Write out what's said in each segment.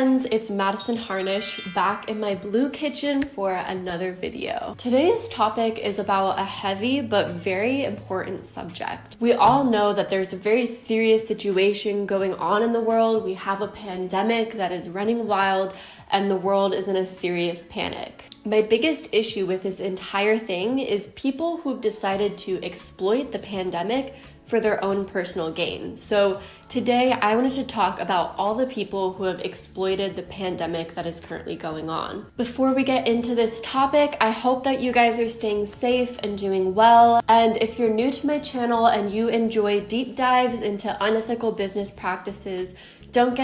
friends, it's Madison Harnish back in my blue kitchen for another video. Today's topic is about a heavy but very important subject. We all know that there's a very serious situation going on in the world. We have a pandemic that is running wild and the world is in a serious panic. My biggest issue with this entire thing is people who've decided to exploit the pandemic for their own personal gain. So today I wanted to talk about all the people who have exploited the pandemic that is currently going on. Before we get into this topic, I hope that you guys are staying safe and doing well. And if you're new to my channel and you enjoy deep dives into unethical business practices, don't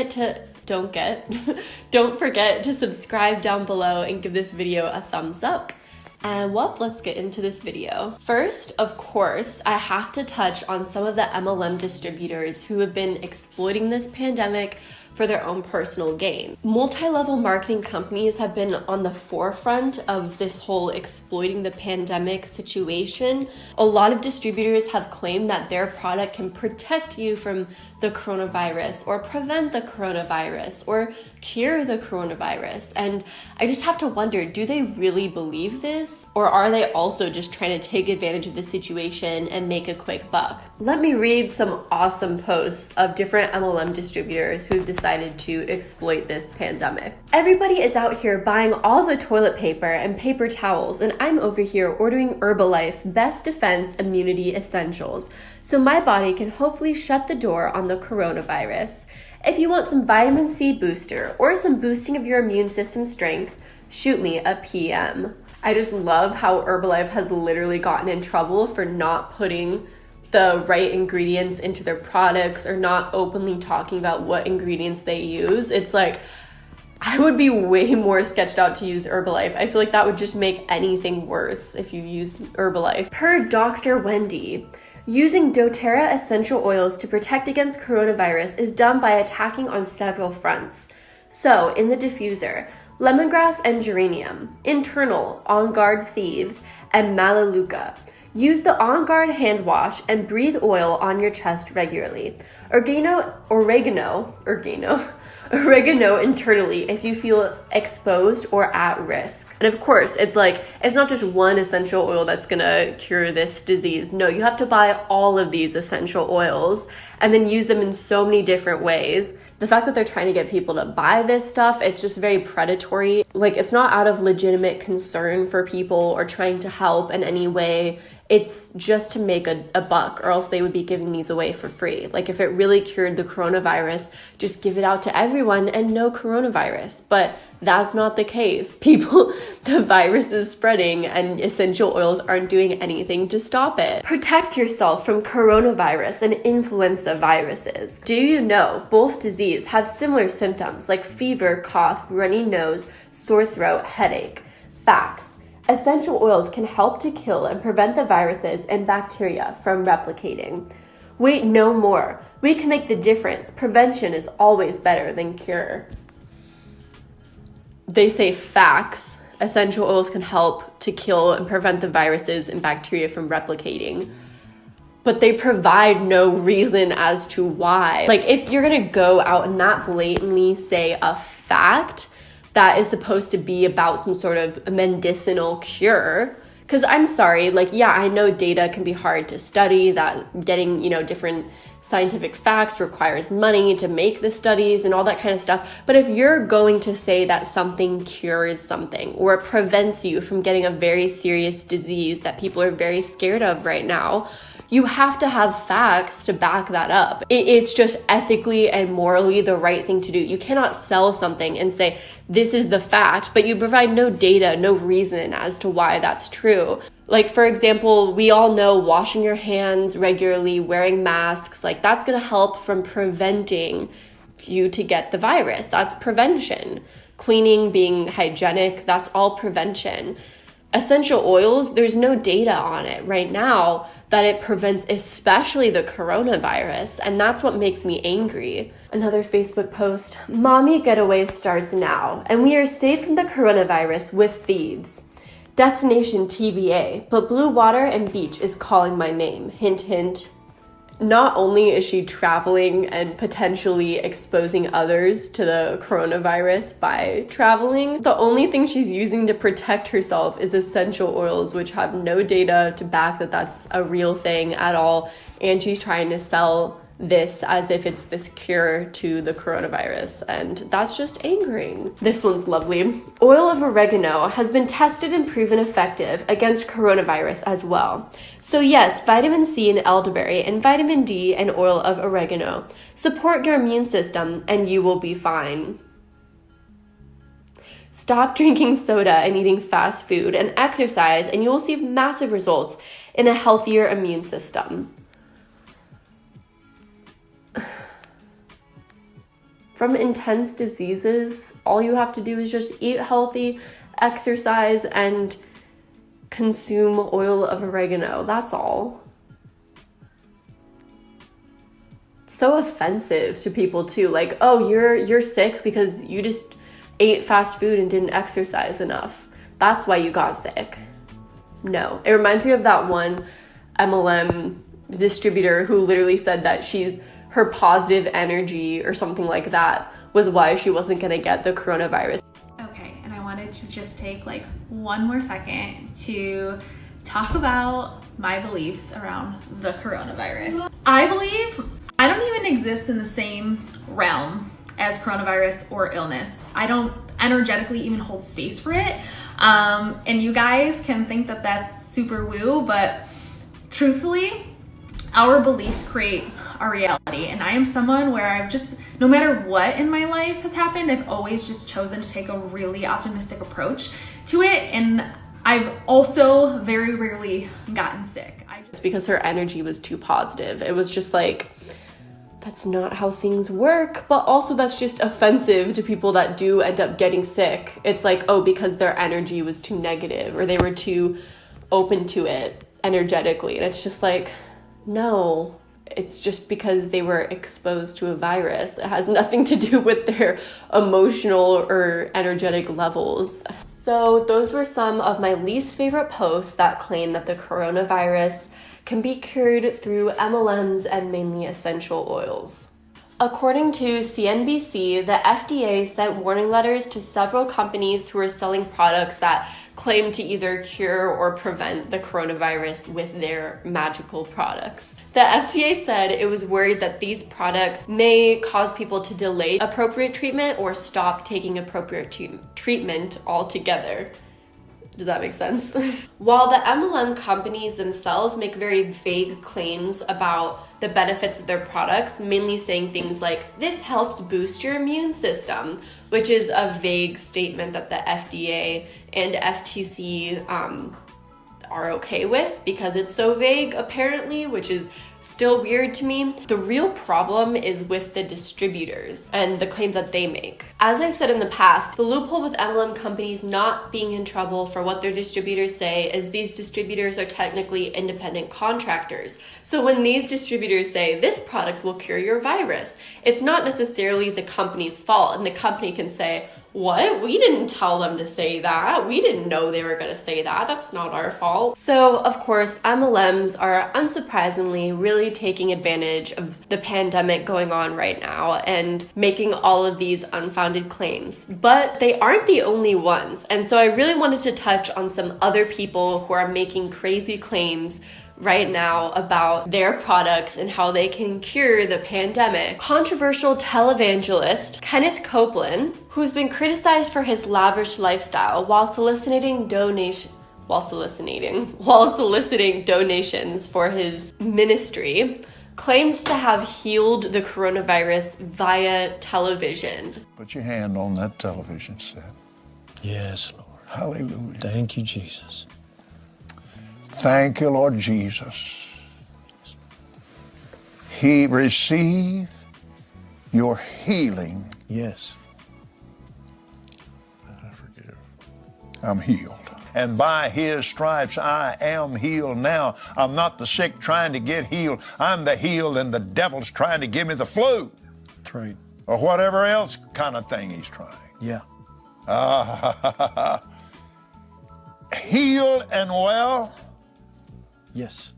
forget to subscribe down below and give this video a thumbs up. And well, let's get into this video. First, of course, I have to touch on some of the MLM distributors who have been exploiting this pandemic for their own personal gain. Multi-level marketing companies have been on the forefront of this whole exploiting the pandemic situation. A lot of distributors have claimed that their product can protect you from the coronavirus or prevent the coronavirus or cure the coronavirus. And I just have to wonder, do they really believe this? Or are they also just trying to take advantage of the situation and make a quick buck? Let me read some awesome posts of different MLM distributors who've decided to exploit this pandemic. Everybody is out here buying all the toilet paper and paper towels, and I'm over here ordering Herbalife Best Defense Immunity Essentials, so my body can hopefully shut the door on the coronavirus. If you want some vitamin C booster or some boosting of your immune system strength, shoot me a PM. I just love how Herbalife has literally gotten in trouble for not putting the right ingredients into their products or not openly talking about what ingredients they use. It's like, I would be way more sketched out to use Herbalife. I feel like that would just make anything worse if you use Herbalife. Per Dr. Wendy, using doTERRA essential oils to protect against coronavirus is done by attacking on several fronts. So, in the diffuser, lemongrass and geranium, internal, on guard thieves, and melaleuca. Use the On Guard hand wash and breathe oil on your chest regularly. Oregano internally if you feel exposed or at risk. And of course, it's not just one essential oil that's gonna cure this disease. No, you have to buy all of these essential oils and then use them in so many different ways. The fact that they're trying to get people to buy this stuff, it's just very predatory. Like, it's not out of legitimate concern for people or trying to help in any way. It's just to make a buck, or else they would be giving these away for free. Like, if it really cured the coronavirus, just give it out to everyone and no coronavirus. But that's not the case. The virus is spreading and essential oils aren't doing anything to stop it. Protect yourself from coronavirus and influenza viruses. Do you know both diseases have similar symptoms like fever, cough, runny nose, sore throat, headache? Facts. Essential oils can help to kill and prevent the viruses and bacteria from replicating. Wait no more. We can make the difference. Prevention is always better than cure. They say facts. Essential oils can help to kill and prevent the viruses and bacteria from replicating. But they provide no reason as to why. Like, if you're gonna go out and not blatantly say a fact that is supposed to be about some sort of medicinal cure, because I'm sorry, I know data can be hard to study, that getting, different scientific facts requires money to make the studies and all that kind of stuff. But if you're going to say that something cures something or it prevents you from getting a very serious disease that people are very scared of right now, you have to have facts to back that up. It's just ethically and morally the right thing to do. You cannot sell something and say, this is the fact, but you provide no data, no reason as to why that's true. Like, for example, we all know washing your hands regularly, wearing masks, that's gonna help from preventing you to get the virus. That's prevention. Cleaning, being hygienic, that's all prevention. Essential oils, there's no data on it right now that it prevents especially the coronavirus, and that's what makes me angry. Another Facebook post, mommy getaway starts now, and we are safe from the coronavirus with thieves. Destination TBA, but blue water and beach is calling my name. Hint, hint. not only is she traveling and potentially exposing others to the coronavirus by traveling, the only thing she's using to protect herself is essential oils, which have no data to back that that's a real thing at all. And she's trying to sell this as if it's this cure to the coronavirus, and that's just angering. This one's lovely. Oil of oregano has been tested and proven effective against coronavirus as well. So yes, vitamin C in elderberry and vitamin D and oil of oregano support your immune system and you will be fine. Stop drinking soda and eating fast food and exercise and you will see massive results in a healthier immune system. From intense diseases, all you have to do is just eat healthy, exercise, and consume oil of oregano. That's all. It's so offensive to people too. Like, oh, you're sick because you just ate fast food and didn't exercise enough. That's why you got sick. No. It reminds me of that one MLM distributor who literally said that her positive energy or something like that was why she wasn't gonna get the coronavirus. Okay, and I wanted to just take like one more second to talk about my beliefs around the coronavirus. I believe I don't even exist in the same realm as coronavirus or illness. I don't energetically even hold space for it. And you guys can think that that's super woo, but truthfully, our beliefs create our reality. And I am someone where I've just, no matter what in my life has happened, I've always just chosen to take a really optimistic approach to it. And I've also very rarely gotten sick. Just because her energy was too positive. It was just like, that's not how things work, but also that's just offensive to people that do end up getting sick. It's like, oh, because their energy was too negative or they were too open to it energetically. And it's just like, no, it's just because they were exposed to a virus. It has nothing to do with their emotional or energetic levels. So those were some of my least favorite posts that claim that the coronavirus can be cured through MLMs and mainly essential oils. According to CNBC, the FDA sent warning letters to several companies who are selling products that claim to either cure or prevent the coronavirus with their magical products. The FDA said it was worried that these products may cause people to delay appropriate treatment or stop taking appropriate treatment altogether. Does that make sense? While the MLM companies themselves make very vague claims about the benefits of their products, mainly saying things like, this helps boost your immune system, which is a vague statement that the FDA and FTC are okay with because it's so vague, apparently, which is still weird to me. The real problem is with the distributors and the claims that they make. As I've said in the past, the loophole with MLM companies not being in trouble for what their distributors say is these distributors are technically independent contractors. So when these distributors say this product will cure your virus, it's not necessarily the company's fault, and the company can say, what? We didn't tell them to say that. We didn't know they were going to say that. That's not our fault. So, of course, MLMs are unsurprisingly really taking advantage of the pandemic going on right now and making all of these unfounded claims. But they aren't the only ones. And so I really wanted to touch on some other people who are making crazy claims right now about their products and how they can cure the pandemic. Controversial televangelist Kenneth Copeland, who's been criticized for his lavish lifestyle while soliciting donations for his ministry, claimed to have healed the coronavirus via television. Put your hand on that television set. Yes, Lord. Hallelujah. Thank you, Jesus. Thank you, Lord Jesus. He received your healing. Yes. I forgive. I'm healed. And by his stripes I am healed now. I'm not the sick trying to get healed. I'm the healed and the devil's trying to give me the flu. That's right. Or whatever else kind of thing he's trying. Yeah. Healed and well. Yes.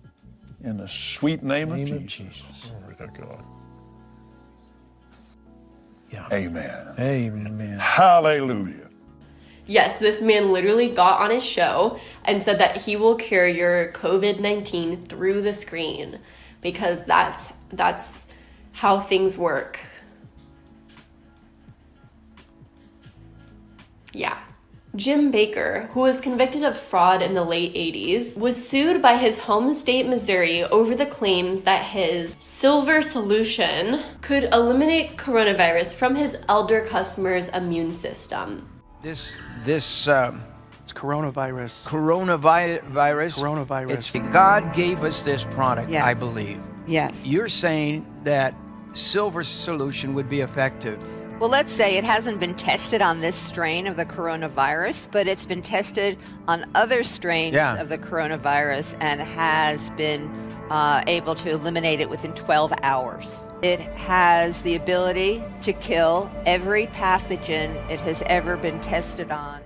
In the sweet name of Name of Jesus. Jesus. Glory to God. Yeah. Amen. Amen. Hallelujah. Yes, this man literally got on his show and said that he will cure your COVID-19 through the screen, because that's how things work. Yeah. Jim Baker, who was convicted of fraud in the late 80s, was sued by his home state, Missouri, over the claims that his silver solution could eliminate coronavirus from his elder customers' immune system. This it's coronavirus. Coronavirus. It's God gave us this product, Yes. I believe. Yes. You're saying that silver solution would be effective. Well, let's say it hasn't been tested on this strain of the coronavirus, but it's been tested on other strains Yeah. of the coronavirus and has been able to eliminate it within 12 hours. It has the ability to kill every pathogen it has ever been tested on.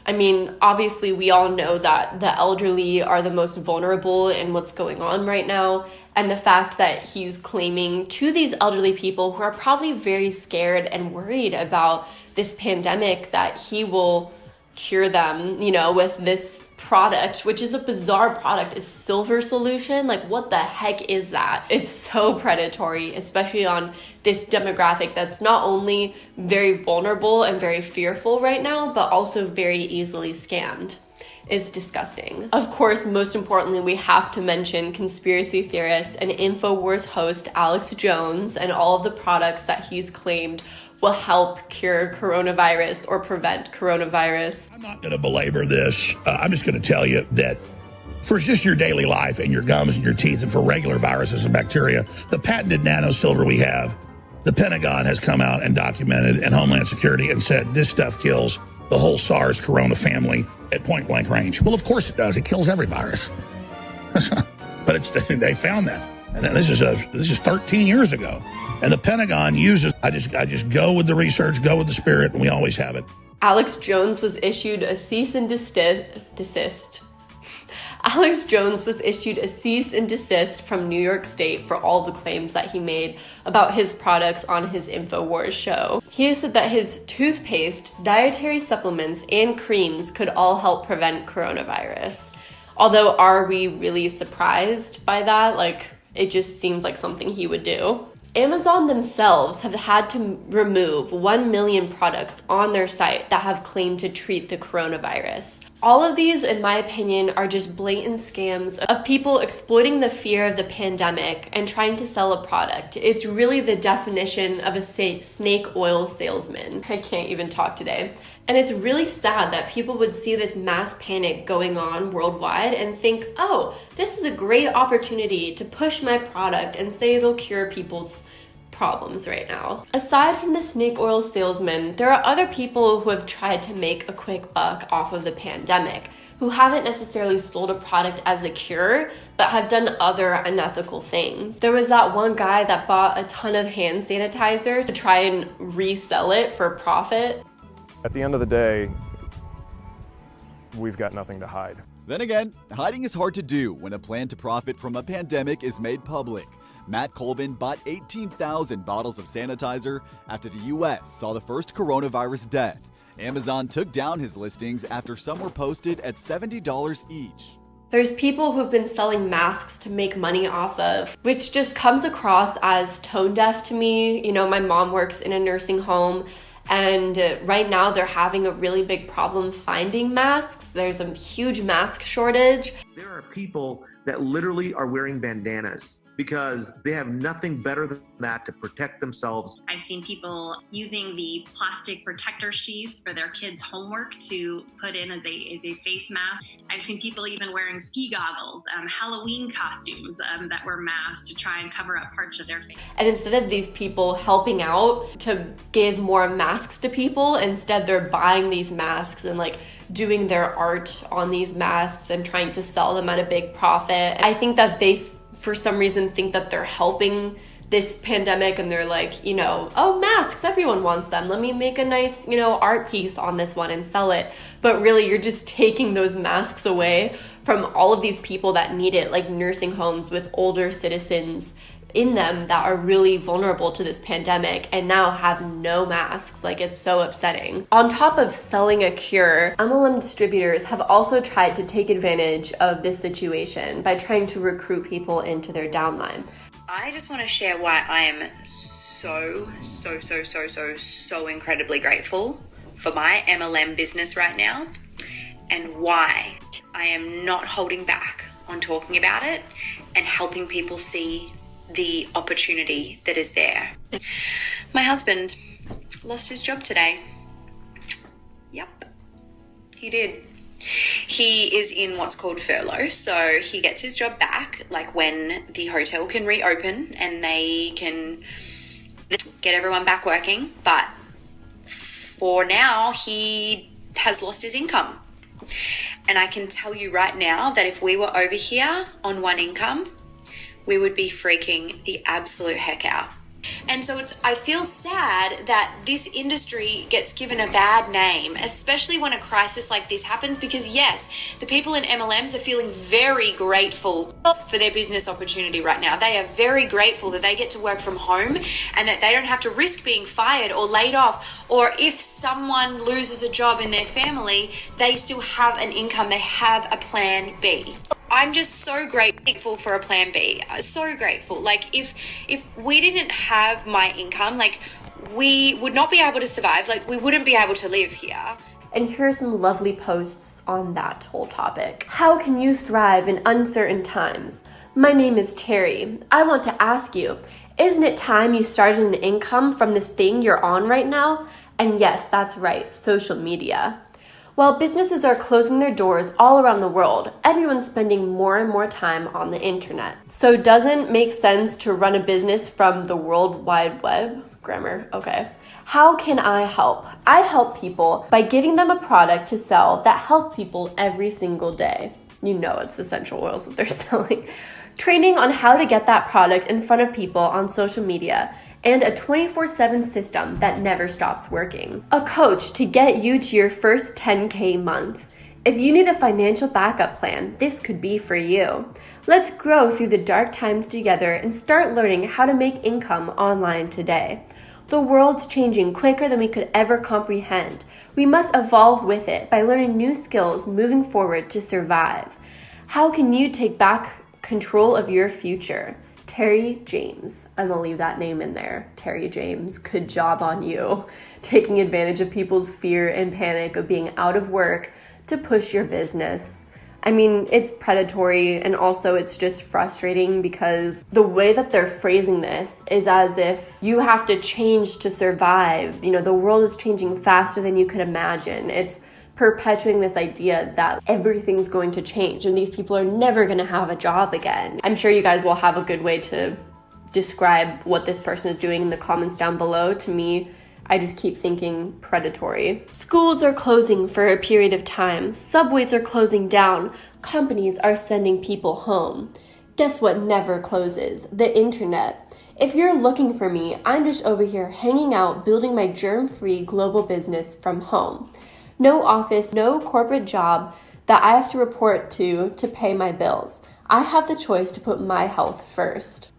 I mean, obviously, we all know that the elderly are the most vulnerable in what's going on right now. And the fact that he's claiming to these elderly people who are probably very scared and worried about this pandemic that he will cure them, you know, with this product, which is a bizarre product. It's silver solution. Like, what the heck is that? It's so predatory, especially on this demographic that's not only very vulnerable and very fearful right now, but also very easily scammed. It's disgusting. Of course, most importantly, we have to mention conspiracy theorist and InfoWars host Alex Jones and all of the products that he's claimed will help cure coronavirus or prevent coronavirus. I'm not going to belabor this. I'm just going to tell you that for just your daily life and your gums and your teeth and for regular viruses and bacteria, the patented nano silver we have, the Pentagon has come out and documented, and Homeland Security, and said this stuff kills the whole SARS corona family at point blank range. Well, of course it does. It kills every virus. But they found that. And then this is 13 years ago. And the Pentagon uses, I just go with the research, go with the spirit, and we always have it. Alex Jones was issued a cease and desist. Alex Jones was issued a cease and desist from New York State for all the claims that he made about his products on his InfoWars show. He said that his toothpaste, dietary supplements, and creams could all help prevent coronavirus. Although, are we really surprised by that? Like, it just seems like something he would do. Amazon themselves have had to remove 1 million products on their site that have claimed to treat the coronavirus. All of these, in my opinion, are just blatant scams of people exploiting the fear of the pandemic and trying to sell a product. It's really the definition of a snake oil salesman. I can't even talk today. And it's really sad that people would see this mass panic going on worldwide and think, oh, this is a great opportunity to push my product and say it'll cure people's problems right now. Aside from the snake oil salesman, there are other people who have tried to make a quick buck off of the pandemic, who haven't necessarily sold a product as a cure, but have done other unethical things. There was that one guy that bought a ton of hand sanitizer to try and resell it for profit. At the end of the day, we've got nothing to hide. Then again, hiding is hard to do when a plan to profit from a pandemic is made public. Matt Colvin bought 18,000 bottles of sanitizer after the U.S. saw the first coronavirus death. Amazon took down his listings after some were posted at $70 each. There's people who've been selling masks to make money off of, which just comes across as tone deaf to me. You know, my mom works in a nursing home, and right now they're having a really big problem finding masks. There's a huge mask shortage. There are people that literally are wearing bandanas because they have nothing better than that to protect themselves. I've seen people using the plastic protector sheaths for their kids' homework to put in as a face mask. I've seen people even wearing ski goggles, Halloween costumes that were masks to try and cover up parts of their face. And instead of these people helping out to give more masks to people, instead they're buying these masks and like doing their art on these masks and trying to sell them at a big profit. I think that they, for some reason, think that they're helping this pandemic and they're like, you know, oh, masks, everyone wants them. Let me make a nice, you know, art piece on this one and sell it. But really, you're just taking those masks away from all of these people that need it, like nursing homes with older citizens in them that are really vulnerable to this pandemic and now have no masks. Like, it's so upsetting. On top of selling a cure, MLM distributors have also tried to take advantage of this situation by trying to recruit people into their downline. I just want to share why I am so incredibly grateful for my MLM business right now, and why I am not holding back on talking about it and helping people see the opportunity that is there. My husband lost his job today. Yep, he did. He is in what's called furlough, so he gets his job back, like when the hotel can reopen and they can get everyone back working. But for now, he has lost his income. And I can tell you right now that if we were over here on one income, we would be freaking the absolute heck out. And so I feel sad that this industry gets given a bad name, especially when a crisis like this happens, because yes, the people in MLMs are feeling very grateful for their business opportunity right now. They are very grateful that they get to work from home and that they don't have to risk being fired or laid off, or if someone loses a job in their family, they still have an income, they have a plan B. I'm just so grateful for a plan B. So grateful. Like, if we didn't have my income, like, we would not be able to survive. Like, we wouldn't be able to live here. And here are some lovely posts on that whole topic. How can you thrive in uncertain times? My name is Terry. I want to ask you, isn't it time you started an income from this thing you're on right now? And yes, that's right, social media. While businesses are closing their doors all around the world, everyone's spending more and more time on the internet. So doesn't make sense to run a business from the World Wide Web? Grammar, okay. How can I help? I help people by giving them a product to sell that helps people every single day. You know it's essential oils that they're selling. Training on how to get that product in front of people on social media, and a 24/7 system that never stops working. A coach to get you to your first 10K month. If you need a financial backup plan, this could be for you. Let's grow through the dark times together and start learning how to make income online today. The world's changing quicker than we could ever comprehend. We must evolve with it by learning new skills moving forward to survive. How can you take back control of your future? Terry James. I'm gonna leave that name in there. Terry James, good job on you. Taking advantage of people's fear and panic of being out of work to push your business. I mean, it's predatory, and also it's just frustrating because the way that they're phrasing this is as if you have to change to survive. You know, the world is changing faster than you could imagine. It's perpetuating this idea that everything's going to change and these people are never going to have a job again. I'm sure you guys will have a good way to describe what this person is doing in the comments down below. To me, I just keep thinking predatory. Schools are closing for a period of time. Subways are closing down. Companies are sending people home. Guess what never closes? The internet. If you're looking for me, I'm just over here hanging out, building my germ-free global business from home. No office, no corporate job that I have to report to pay my bills. I have the choice to put my health first.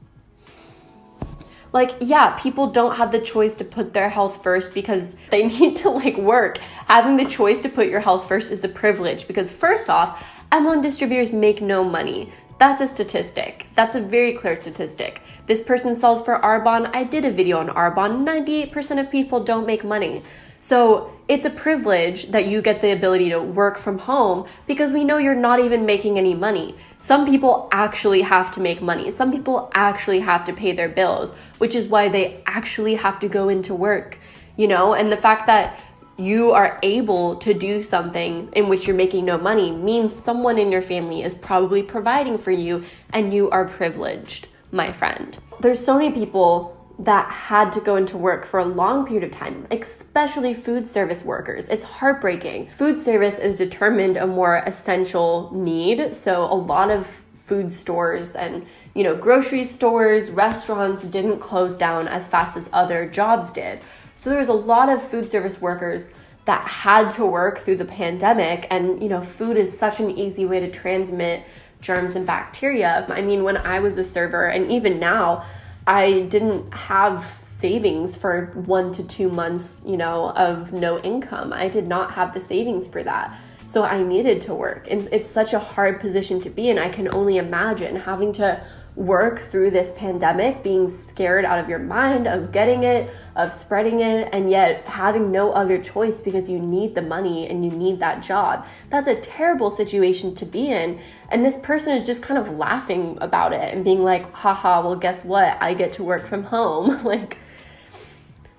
Like, yeah, people don't have the choice to put their health first because they need to work. Having the choice to put your health first is a privilege because first off, MLM distributors make no money. That's a statistic. That's a very clear statistic. This person sells for Arbonne. I did a video on Arbonne. 98% of people don't make money. So it's a privilege that you get the ability to work from home because we know you're not even making any money. Some people actually have to make money. Some people actually have to pay their bills, which is why they actually have to go into work, you know? And the fact that you are able to do something in which you're making no money means someone in your family is probably providing for you and you are privileged, my friend. There's so many people that had to go into work for a long period of time, especially food service workers. It's heartbreaking. Food service is determined a more essential need, so a lot of food stores and grocery stores, restaurants didn't close down as fast as other jobs did. So there was a lot of food service workers that had to work through the pandemic, and food is such an easy way to transmit germs and bacteria. I mean, when I was a server, and even now, I didn't have savings for 1 to 2 months, of no income. I did not have the savings for that. So I needed to work. And it's such a hard position to be in. I can only imagine having to work through this pandemic, being scared out of your mind of getting it, of spreading it, and yet having no other choice because you need the money and you need that job. That's a terrible situation to be in. And this person is just kind of laughing about it and being like, haha, well, guess what? I get to work from home.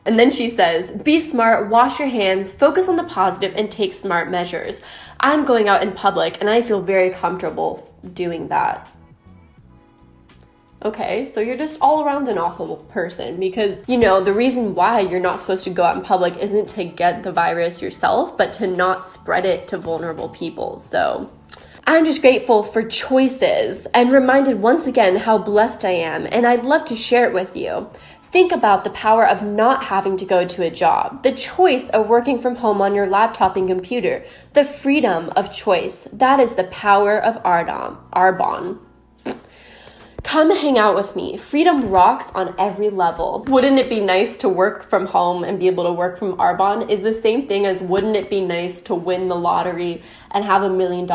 And then she says, be smart, wash your hands, focus on the positive, and take smart measures. I'm going out in public and I feel very comfortable doing that. Okay, so you're just all around an awful person because, the reason why you're not supposed to go out in public isn't to get the virus yourself, but to not spread it to vulnerable people. So I'm just grateful for choices and reminded once again how blessed I am, and I'd love to share it with you. Think about the power of not having to go to a job, the choice of working from home on your laptop and computer, the freedom of choice. That is the power of Arbonne. Come hang out with me. Freedom rocks on every level. Wouldn't it be nice to work from home and be able to work from Arbonne? Is the same thing as wouldn't it be nice to win the lottery and have $1 million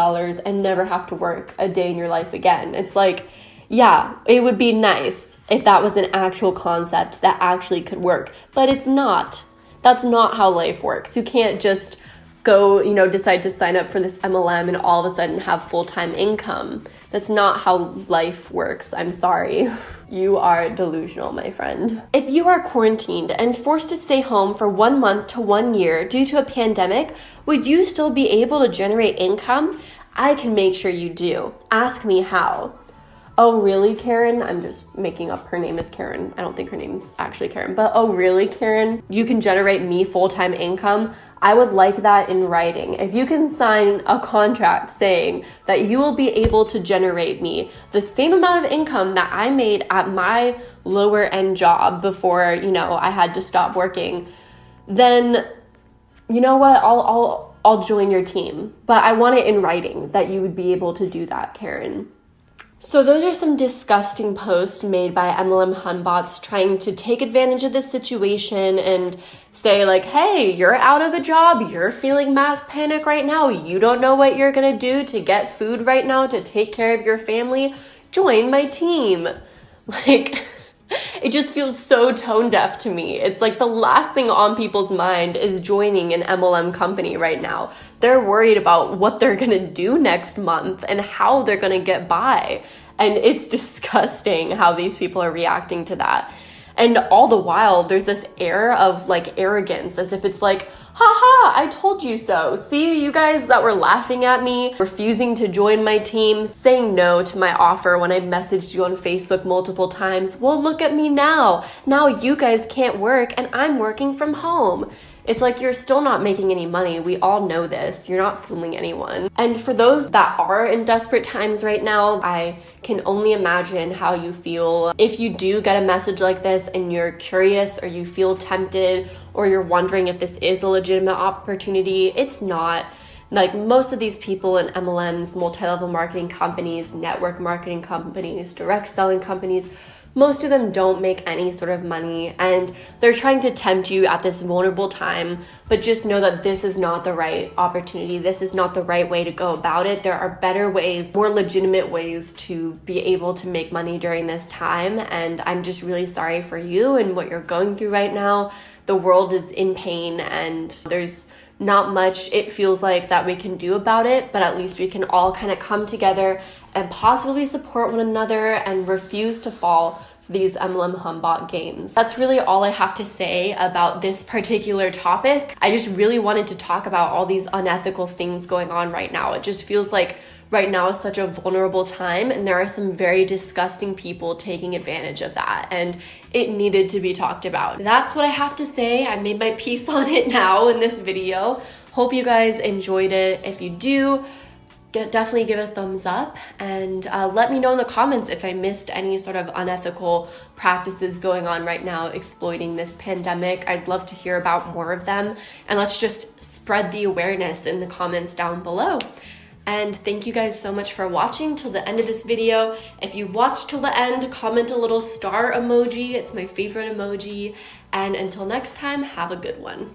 and never have to work a day in your life again? It's like, yeah, it would be nice if that was an actual concept that actually could work, but it's not. That's not how life works. You can't just go, decide to sign up for this MLM and all of a sudden have full-time income. That's not how life works. I'm sorry. You are delusional, my friend. If you are quarantined and forced to stay home for 1 month to 1 year due to a pandemic, would you still be able to generate income? I can make sure you do. Ask me how. Oh, really, Karen? I'm just making up her name is Karen. I don't think her name's actually Karen, but oh, really, Karen? You can generate me full-time income? I would like that in writing. If you can sign a contract saying that you will be able to generate me the same amount of income that I made at my lower end job before, I had to stop working, then you know what? I'll join your team. But I want it in writing that you would be able to do that, Karen. So those are some disgusting posts made by MLM Hunbots trying to take advantage of this situation and say like, hey, you're out of a job, you're feeling mass panic right now, you don't know what you're gonna do to get food right now to take care of your family, join my team. It just feels so tone deaf to me. It's like the last thing on people's mind is joining an MLM company right now. They're worried about what they're gonna do next month and how they're gonna get by. And it's disgusting how these people are reacting to that. And all the while, there's this air of arrogance, as if it's like, haha, I told you so. See, you guys that were laughing at me, refusing to join my team, saying no to my offer when I messaged you on Facebook multiple times. Well, look at me now. Now you guys can't work and I'm working from home. It's like you're still not making any money. We all know this. You're not fooling anyone. And for those that are in desperate times right now, I can only imagine how you feel. If you do get a message like this and you're curious or you feel tempted or you're wondering if this is a legitimate opportunity, it's not. Most of these people in MLMs, multi-level marketing companies, network marketing companies, direct selling companies, most of them don't make any sort of money and they're trying to tempt you at this vulnerable time, but just know that this is not the right opportunity. This is not the right way to go about it. There are better ways, more legitimate ways to be able to make money during this time. And I'm just really sorry for you and what you're going through right now. The world is in pain and there's not much it feels like that we can do about it, but at least we can all kind of come together and positively support one another and refuse to fall for these MLM Hunbot games. That's really all I have to say about this particular topic. I just really wanted to talk about all these unethical things going on right now. It just feels like right now is such a vulnerable time and there are some very disgusting people taking advantage of that and it needed to be talked about. That's what I have to say. I made my piece on it now in this video. Hope you guys enjoyed it. If you do, definitely give a thumbs up, and let me know in the comments if I missed any sort of unethical practices going on right now exploiting this pandemic. I'd love to hear about more of them, and let's just spread the awareness in the comments down below. And thank you guys so much for watching till the end of this video. If you watched till the end, comment a little star emoji. It's my favorite emoji. And until next time, have a good one.